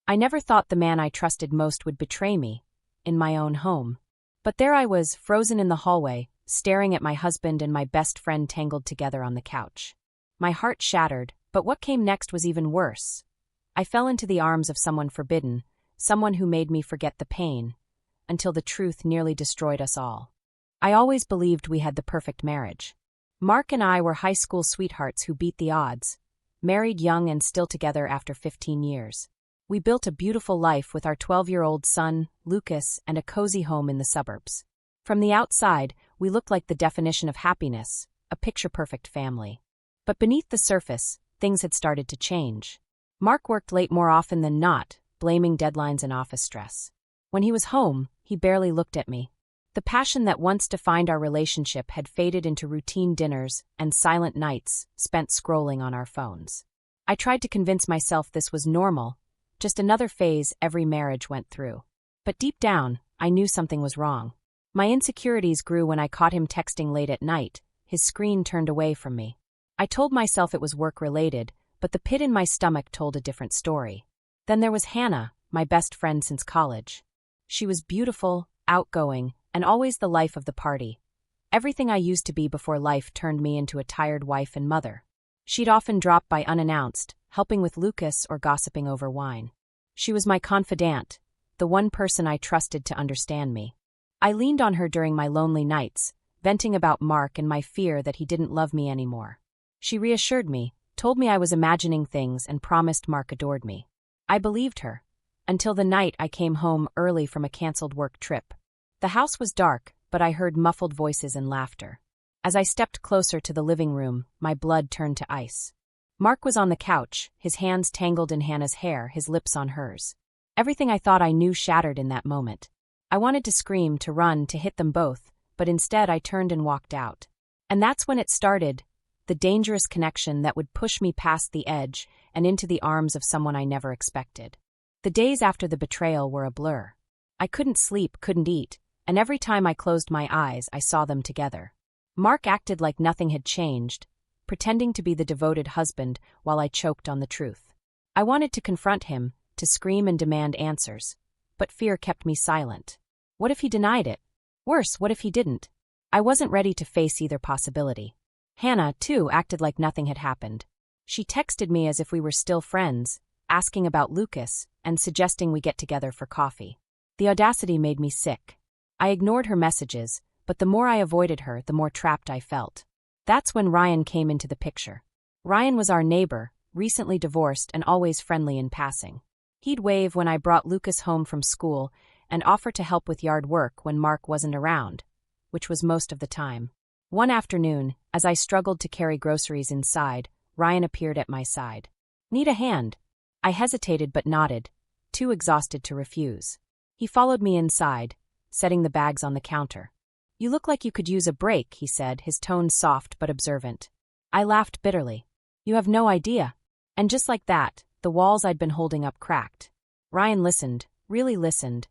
I never thought the man I trusted most would betray me, in my own home. But there I was, frozen in the hallway, staring at my husband and my best friend tangled together on the couch. My heart shattered, but what came next was even worse. I fell into the arms of someone forbidden, someone who made me forget the pain, until the truth nearly destroyed us all. I always believed we had the perfect marriage. Mark and I were high school sweethearts who beat the odds, married young and still together after 15 years. We built a beautiful life with our 12-year-old son, Lucas, and a cozy home in the suburbs. From the outside, we looked like the definition of happiness, a picture-perfect family. But beneath the surface, things had started to change. Mark worked late more often than not, blaming deadlines and office stress. When he was home, he barely looked at me. The passion that once defined our relationship had faded into routine dinners and silent nights spent scrolling on our phones. I tried to convince myself this was normal, just another phase every marriage went through. But deep down, I knew something was wrong. My insecurities grew when I caught him texting late at night, his screen turned away from me. I told myself it was work-related, but the pit in my stomach told a different story. Then there was Hannah, my best friend since college. She was beautiful, outgoing, and always the life of the party. Everything I used to be before life turned me into a tired wife and mother. She'd often drop by unannounced, helping with Lucas or gossiping over wine. She was my confidante, the one person I trusted to understand me. I leaned on her during my lonely nights, venting about Mark and my fear that he didn't love me anymore. She reassured me, told me I was imagining things, and promised Mark adored me. I believed her, until the night I came home early from a canceled work trip. The house was dark, but I heard muffled voices and laughter. As I stepped closer to the living room, my blood turned to ice. Mark was on the couch, his hands tangled in Hannah's hair, his lips on hers. Everything I thought I knew shattered in that moment. I wanted to scream, to run, to hit them both, but instead I turned and walked out. And that's when it started, the dangerous connection that would push me past the edge and into the arms of someone I never expected. The days after the betrayal were a blur. I couldn't sleep, couldn't eat, and every time I closed my eyes, I saw them together. Mark acted like nothing had changed, pretending to be the devoted husband while I choked on the truth. I wanted to confront him, to scream and demand answers, but fear kept me silent. What if he denied it? Worse, what if he didn't? I wasn't ready to face either possibility. Hannah, too, acted like nothing had happened. She texted me as if we were still friends, asking about Lucas, and suggesting we get together for coffee. The audacity made me sick. I ignored her messages, but the more I avoided her, the more trapped I felt. That's when Ryan came into the picture. Ryan was our neighbor, recently divorced and always friendly in passing. He'd wave when I brought Lucas home from school and offer to help with yard work when Mark wasn't around, which was most of the time. One afternoon, as I struggled to carry groceries inside, Ryan appeared at my side. "Need a hand?" I hesitated but nodded, too exhausted to refuse. He followed me inside, setting the bags on the counter. "You look like you could use a break," he said, his tone soft but observant. I laughed bitterly. "You have no idea." And just like that, the walls I'd been holding up cracked. Ryan listened, really listened,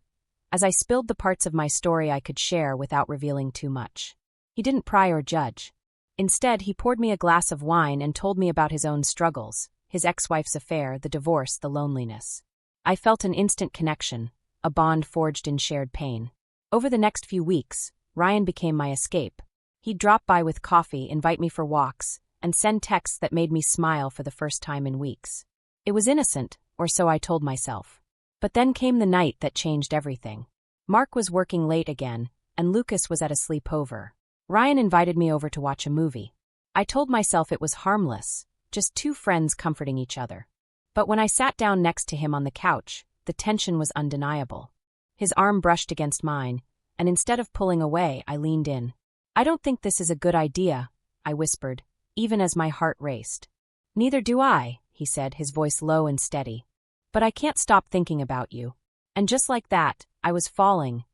as I spilled the parts of my story I could share without revealing too much. He didn't pry or judge. Instead, he poured me a glass of wine and told me about his own struggles, his ex-wife's affair, the divorce, the loneliness. I felt an instant connection, a bond forged in shared pain. Over the next few weeks, Ryan became my escape. He'd drop by with coffee, invite me for walks, and send texts that made me smile for the first time in weeks. It was innocent, or so I told myself. But then came the night that changed everything. Mark was working late again, and Lucas was at a sleepover. Ryan invited me over to watch a movie. I told myself it was harmless, just two friends comforting each other. But when I sat down next to him on the couch, the tension was undeniable. His arm brushed against mine, and instead of pulling away, I leaned in. "I don't think this is a good idea," I whispered, even as my heart raced. "Neither do I," he said, his voice low and steady. "But I can't stop thinking about you." And just like that, I was falling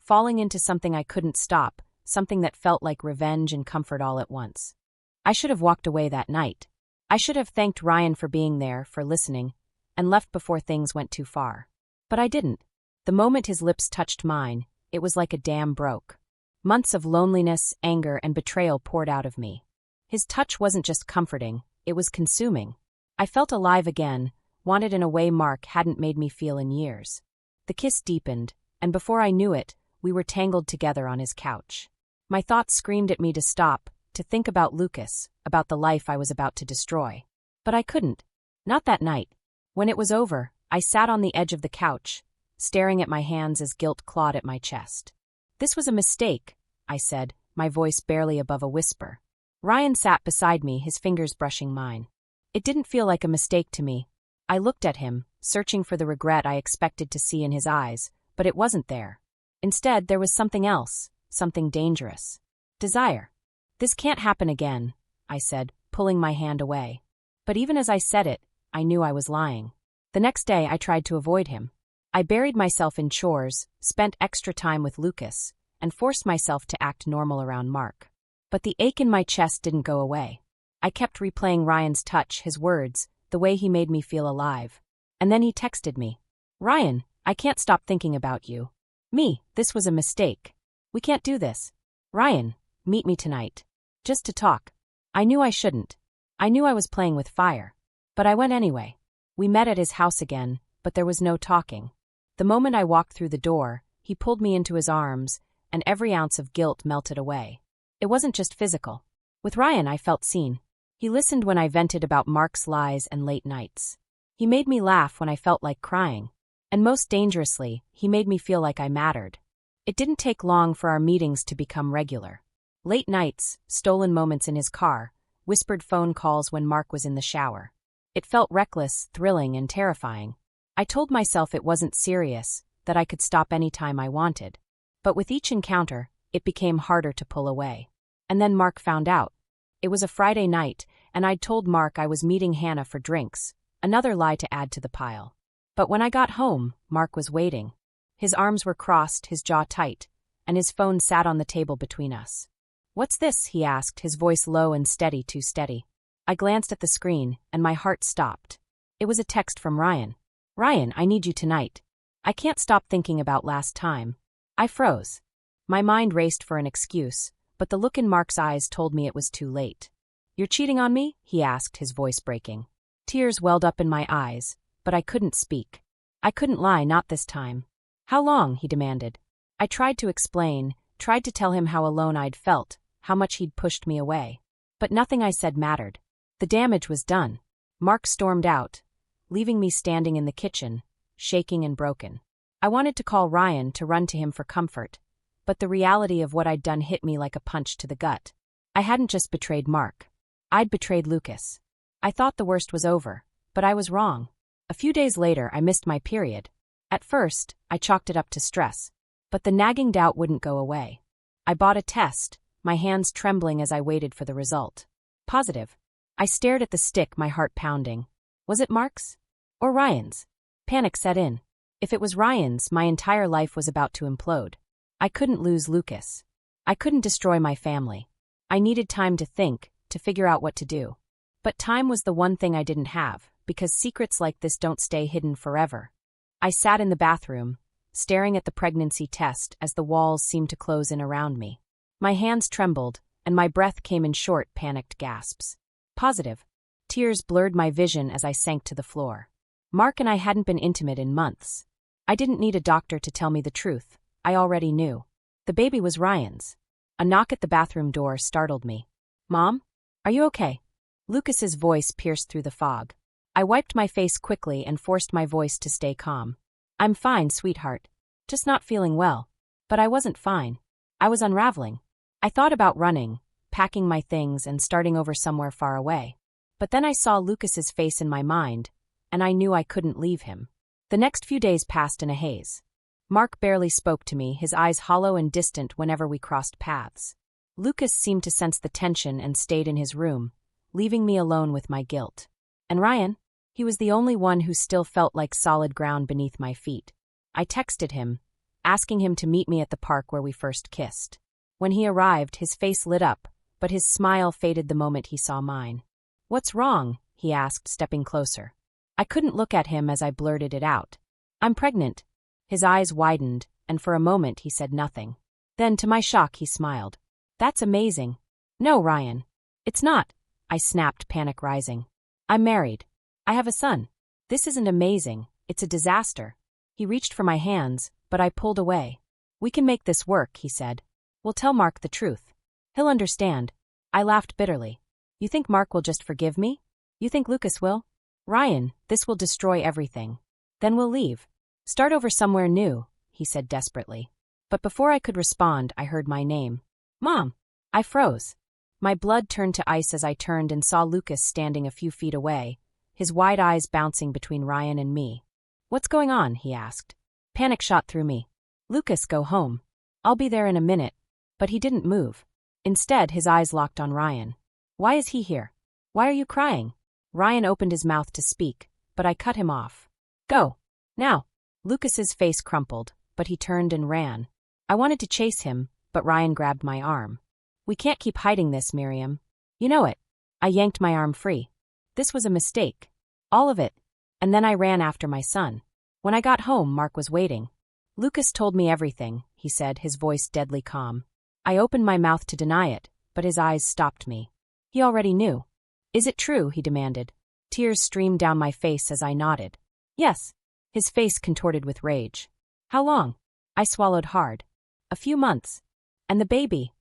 into something I couldn't stop, something that felt like revenge and comfort all at once. I should have walked away that night. I should have thanked Ryan for being there, for listening, and left before things went too far. But I didn't. The moment his lips touched mine, it was like a dam broke. Months of loneliness, anger, and betrayal poured out of me. His touch wasn't just comforting, it was consuming. I felt alive again, wanted in a way Mark hadn't made me feel in years. The kiss deepened, and before I knew it, we were tangled together on his couch. My thoughts screamed at me to stop, to think about Lucas, about the life I was about to destroy. But I couldn't. Not that night. When it was over, I sat on the edge of the couch, staring at my hands as guilt clawed at my chest. "This was a mistake," I said, my voice barely above a whisper. Ryan sat beside me, his fingers brushing mine. It didn't feel like a mistake to me. I looked at him, searching for the regret I expected to see in his eyes, but it wasn't there. Instead, there was something else, something dangerous. Desire. "This can't happen again," I said, pulling my hand away. But even as I said it, I knew I was lying. The next day, I tried to avoid him. I buried myself in chores, spent extra time with Lucas, and forced myself to act normal around Mark. But the ache in my chest didn't go away. I kept replaying Ryan's touch, his words, the way he made me feel alive. And then he texted me. "Ryan, I can't stop thinking about you." "Me, this was a mistake. We can't do this." "Ryan, meet me tonight. Just to talk." I knew I shouldn't. I knew I was playing with fire. But I went anyway. We met at his house again, but there was no talking. The moment I walked through the door, he pulled me into his arms, and every ounce of guilt melted away. It wasn't just physical. With Ryan, I felt seen. He listened when I vented about Mark's lies and late nights. He made me laugh when I felt like crying. And most dangerously, he made me feel like I mattered. It didn't take long for our meetings to become regular. Late nights, stolen moments in his car, whispered phone calls when Mark was in the shower. It felt reckless, thrilling, and terrifying. I told myself it wasn't serious, that I could stop any time I wanted. But with each encounter, it became harder to pull away. And then Mark found out. It was a Friday night, and I'd told Mark I was meeting Hannah for drinks, another lie to add to the pile. But when I got home, Mark was waiting. His arms were crossed, his jaw tight, and his phone sat on the table between us. "What's this?" he asked, his voice low and steady, too steady. I glanced at the screen, and my heart stopped. It was a text from Ryan. "Ryan, I need you tonight. I can't stop thinking about last time." I froze. My mind raced for an excuse, but the look in Mark's eyes told me it was too late. "You're cheating on me?" he asked, his voice breaking. Tears welled up in my eyes, but I couldn't speak. I couldn't lie, not this time. "How long?" he demanded. I tried to explain, tried to tell him how alone I'd felt, how much he'd pushed me away. But nothing I said mattered. The damage was done. Mark stormed out, leaving me standing in the kitchen, shaking and broken. I wanted to call Ryan, to run to him for comfort, but the reality of what I'd done hit me like a punch to the gut. I hadn't just betrayed Mark. I'd betrayed Lucas. I thought the worst was over, but I was wrong. A few days later, I missed my period. At first, I chalked it up to stress, but the nagging doubt wouldn't go away. I bought a test, my hands trembling as I waited for the result. Positive. I stared at the stick, my heart pounding. Was it Mark's? Or Ryan's? Panic set in. If it was Ryan's, my entire life was about to implode. I couldn't lose Lucas. I couldn't destroy my family. I needed time to think, to figure out what to do. But time was the one thing I didn't have, because secrets like this don't stay hidden forever. I sat in the bathroom, staring at the pregnancy test as the walls seemed to close in around me. My hands trembled, and my breath came in short, panicked gasps. Positive. Tears blurred my vision as I sank to the floor. Mark and I hadn't been intimate in months. I didn't need a doctor to tell me the truth. I already knew. The baby was Ryan's. A knock at the bathroom door startled me. "Mom? Are you okay?" Lucas's voice pierced through the fog. I wiped my face quickly and forced my voice to stay calm. "I'm fine, sweetheart. Just not feeling well." But I wasn't fine. I was unraveling. I thought about running, packing my things and starting over somewhere far away. But then I saw Lucas's face in my mind, and I knew I couldn't leave him. The next few days passed in a haze. Mark barely spoke to me, his eyes hollow and distant whenever we crossed paths. Lucas seemed to sense the tension and stayed in his room, leaving me alone with my guilt. And Ryan? He was the only one who still felt like solid ground beneath my feet. I texted him, asking him to meet me at the park where we first kissed. When he arrived, his face lit up, but his smile faded the moment he saw mine. "What's wrong?" he asked, stepping closer. I couldn't look at him as I blurted it out. "I'm pregnant." His eyes widened, and for a moment he said nothing. Then, to my shock, he smiled. "That's amazing." "No, Ryan. It's not," I snapped, panic rising. "I'm married. I have a son." This isn't amazing, it's a disaster. He reached for my hands, but I pulled away. We can make this work, he said. We'll tell Mark the truth. He'll understand. I laughed bitterly. You think Mark will just forgive me? You think Lucas will? Ryan, this will destroy everything. Then we'll leave. Start over somewhere new, he said desperately. But before I could respond, I heard my name. Mom! I froze. My blood turned to ice as I turned and saw Lucas standing a few feet away, his wide eyes bouncing between Ryan and me. What's going on? He asked. Panic shot through me. Lucas, go home. I'll be there in a minute. But he didn't move. Instead, his eyes locked on Ryan. Why is he here? Why are you crying? Ryan opened his mouth to speak, but I cut him off. Go. Now. Lucas's face crumpled, but he turned and ran. I wanted to chase him, but Ryan grabbed my arm. We can't keep hiding this, Miriam. You know it. I yanked my arm free. This was a mistake. All of it. And then I ran after my son. When I got home, Mark was waiting. Lucas told me everything, he said, his voice deadly calm. I opened my mouth to deny it, but his eyes stopped me. He already knew. Is it true? He demanded. Tears streamed down my face as I nodded. Yes. His face contorted with rage. How long? I swallowed hard. A few months. And the baby?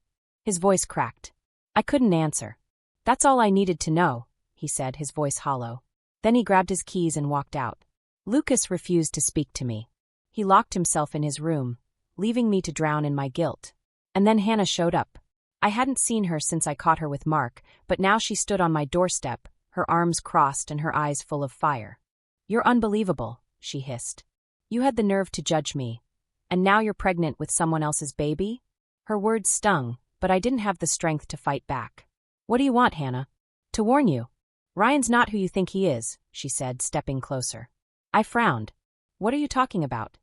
His voice cracked. I couldn't answer. That's all I needed to know, he said, his voice hollow. Then he grabbed his keys and walked out. Lucas refused to speak to me. He locked himself in his room, leaving me to drown in my guilt. And then Hannah showed up. I hadn't seen her since I caught her with Mark, but now she stood on my doorstep, her arms crossed and her eyes full of fire. You're unbelievable, she hissed. You had the nerve to judge me. And now you're pregnant with someone else's baby? Her words stung, but I didn't have the strength to fight back. What do you want, Hannah? To warn you. Ryan's not who you think he is, she said, stepping closer. I frowned. What are you talking about?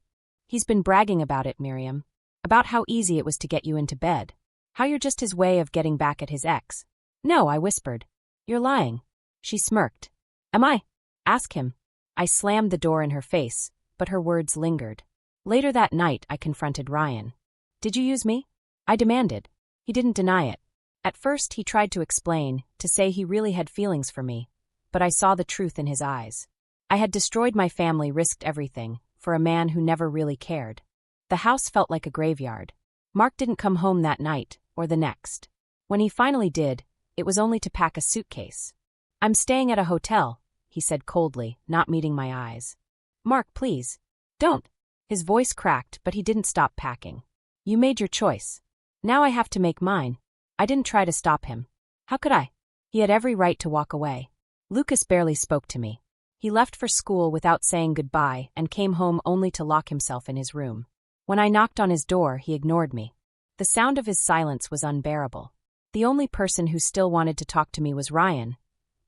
He's been bragging about it, Miriam. About how easy it was to get you into bed. How you're just his way of getting back at his ex. No, I whispered. You're lying. She smirked. Am I? Ask him. I slammed the door in her face, but her words lingered. Later that night, I confronted Ryan. Did you use me? I demanded. He didn't deny it. At first, he tried to explain, to say he really had feelings for me, but I saw the truth in his eyes. I had destroyed my family, risked everything, for a man who never really cared. The house felt like a graveyard. Mark didn't come home that night, or the next. When he finally did, it was only to pack a suitcase. I'm staying at a hotel, he said coldly, not meeting my eyes. Mark, please. Don't. His voice cracked, but he didn't stop packing. You made your choice. Now I have to make mine. I didn't try to stop him. How could I? He had every right to walk away. Lucas barely spoke to me. He left for school without saying goodbye and came home only to lock himself in his room. When I knocked on his door, he ignored me. The sound of his silence was unbearable. The only person who still wanted to talk to me was Ryan,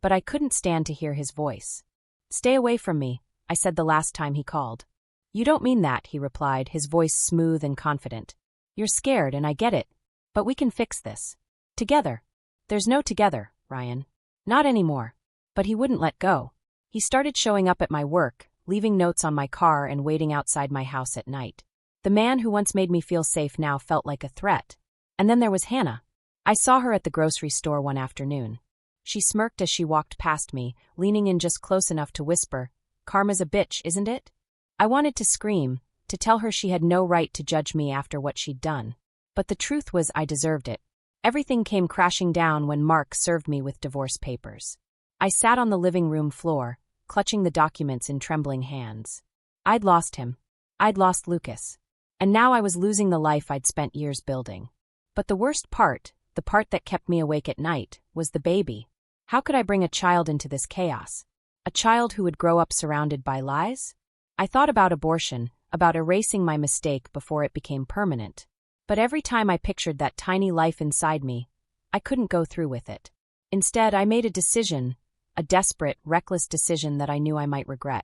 but I couldn't stand to hear his voice. Stay away from me, I said the last time he called. You don't mean that, he replied, his voice smooth and confident. You're scared and I get it, but we can fix this. Together. There's no together, Ryan. Not anymore. But he wouldn't let go. He started showing up at my work, leaving notes on my car and waiting outside my house at night. The man who once made me feel safe now felt like a threat. And then there was Hannah. I saw her at the grocery store one afternoon. She smirked as she walked past me, leaning in just close enough to whisper, Karma's a bitch, isn't it? I wanted to scream, to tell her she had no right to judge me after what she'd done. But the truth was I deserved it. Everything came crashing down when Mark served me with divorce papers. I sat on the living room floor, clutching the documents in trembling hands. I'd lost him. I'd lost Lucas. And now I was losing the life I'd spent years building. But the worst part, the part that kept me awake at night, was the baby. How could I bring a child into this chaos? A child who would grow up surrounded by lies? I thought about abortion, about erasing my mistake before it became permanent. But every time I pictured that tiny life inside me, I couldn't go through with it. Instead, I made a decision, a desperate, reckless decision that I knew I might regret.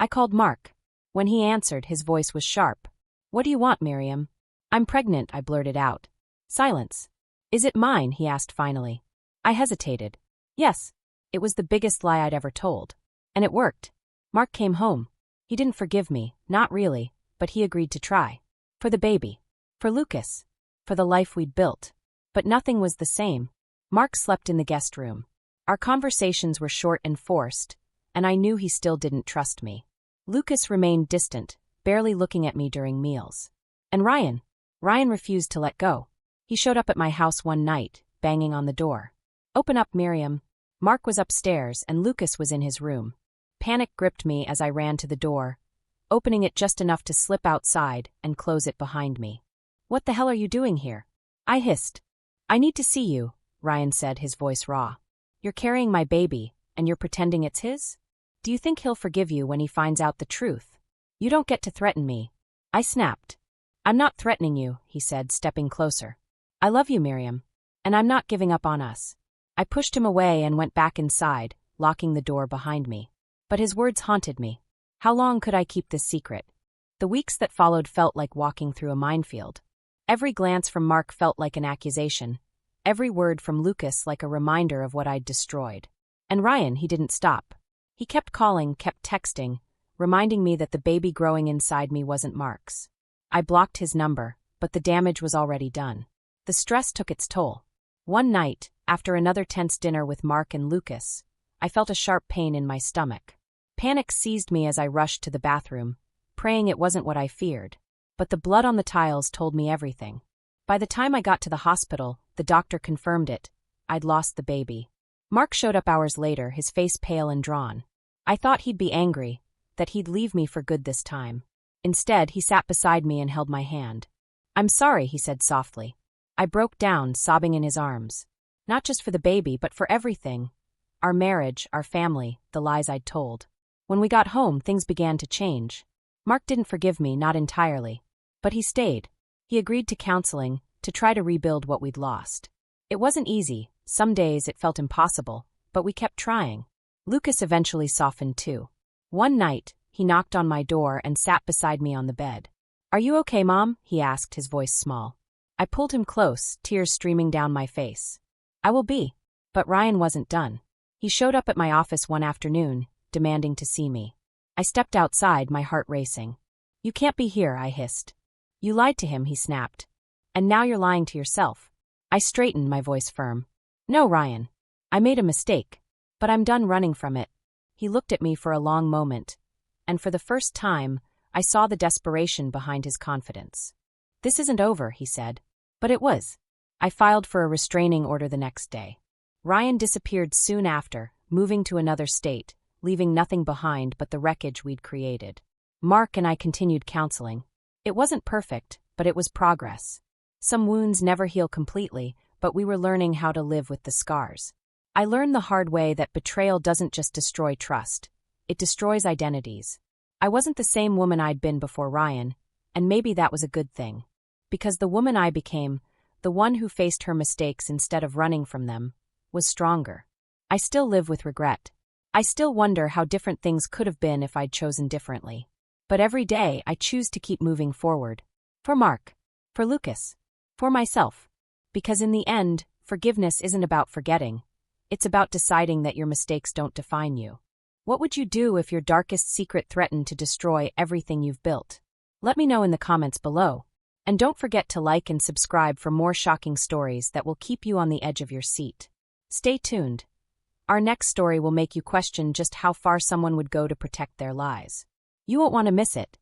I called Mark. When he answered, his voice was sharp. What do you want, Miriam? I'm pregnant, I blurted out. Silence. Is it mine? He asked finally. I hesitated. Yes. It was the biggest lie I'd ever told. And it worked. Mark came home. He didn't forgive me, not really, but he agreed to try. For the baby. For Lucas. For the life we'd built. But nothing was the same. Mark slept in the guest room. Our conversations were short and forced, and I knew he still didn't trust me. Lucas remained distant, barely looking at me during meals. And Ryan refused to let go. He showed up at my house one night, banging on the door. "Open up, Miriam." Mark was upstairs and Lucas was in his room. Panic gripped me as I ran to the door, opening it just enough to slip outside and close it behind me. "What the hell are you doing here?" I hissed. "I need to see you," Ryan said, his voice raw. "You're carrying my baby, and you're pretending it's his? Do you think he'll forgive you when he finds out the truth? You don't get to threaten me." I snapped. "I'm not threatening you," he said, stepping closer. "I love you, Miriam, and I'm not giving up on us." I pushed him away and went back inside, locking the door behind me. But his words haunted me. How long could I keep this secret? The weeks that followed felt like walking through a minefield. Every glance from Mark felt like an accusation, every word from Lucas like a reminder of what I'd destroyed. And Ryan, he didn't stop. He kept calling, kept texting, reminding me that the baby growing inside me wasn't Mark's. I blocked his number, but the damage was already done. The stress took its toll. One night, after another tense dinner with Mark and Lucas, I felt a sharp pain in my stomach. Panic seized me as I rushed to the bathroom, praying it wasn't what I feared. But the blood on the tiles told me everything. By the time I got to the hospital, the doctor confirmed it. I'd lost the baby. Mark showed up hours later, his face pale and drawn. I thought he'd be angry, that he'd leave me for good this time. Instead, he sat beside me and held my hand. "I'm sorry," he said softly. I broke down, sobbing in his arms. Not just for the baby, but for everything. Our marriage, our family, the lies I'd told. When we got home, things began to change. Mark didn't forgive me, not entirely. But he stayed. He agreed to counseling, to try to rebuild what we'd lost. It wasn't easy. Some days it felt impossible, but we kept trying. Lucas eventually softened too. One night, he knocked on my door and sat beside me on the bed. "Are you okay, Mom?" he asked, his voice small. I pulled him close, tears streaming down my face. "I will be." But Ryan wasn't done. He showed up at my office one afternoon, demanding to see me. I stepped outside, my heart racing. "You can't be here," I hissed. "You lied to him," he snapped. "And now you're lying to yourself." I straightened, my voice firm. "No, Ryan. I made a mistake. But I'm done running from it." He looked at me for a long moment, and for the first time, I saw the desperation behind his confidence. "This isn't over," he said. But it was. I filed for a restraining order the next day. Ryan disappeared soon after, moving to another state, leaving nothing behind but the wreckage we'd created. Mark and I continued counseling. It wasn't perfect, but it was progress. Some wounds never heal completely, but we were learning how to live with the scars. I learned the hard way that betrayal doesn't just destroy trust. It destroys identities. I wasn't the same woman I'd been before Ryan, and maybe that was a good thing. Because the woman I became, the one who faced her mistakes instead of running from them, was stronger. I still live with regret. I still wonder how different things could have been if I'd chosen differently. But every day I choose to keep moving forward. For Mark. For Lucas. For myself. Because in the end, forgiveness isn't about forgetting. It's about deciding that your mistakes don't define you. What would you do if your darkest secret threatened to destroy everything you've built? Let me know in the comments below. And don't forget to like and subscribe for more shocking stories that will keep you on the edge of your seat. Stay tuned. Our next story will make you question just how far someone would go to protect their lies. You won't want to miss it.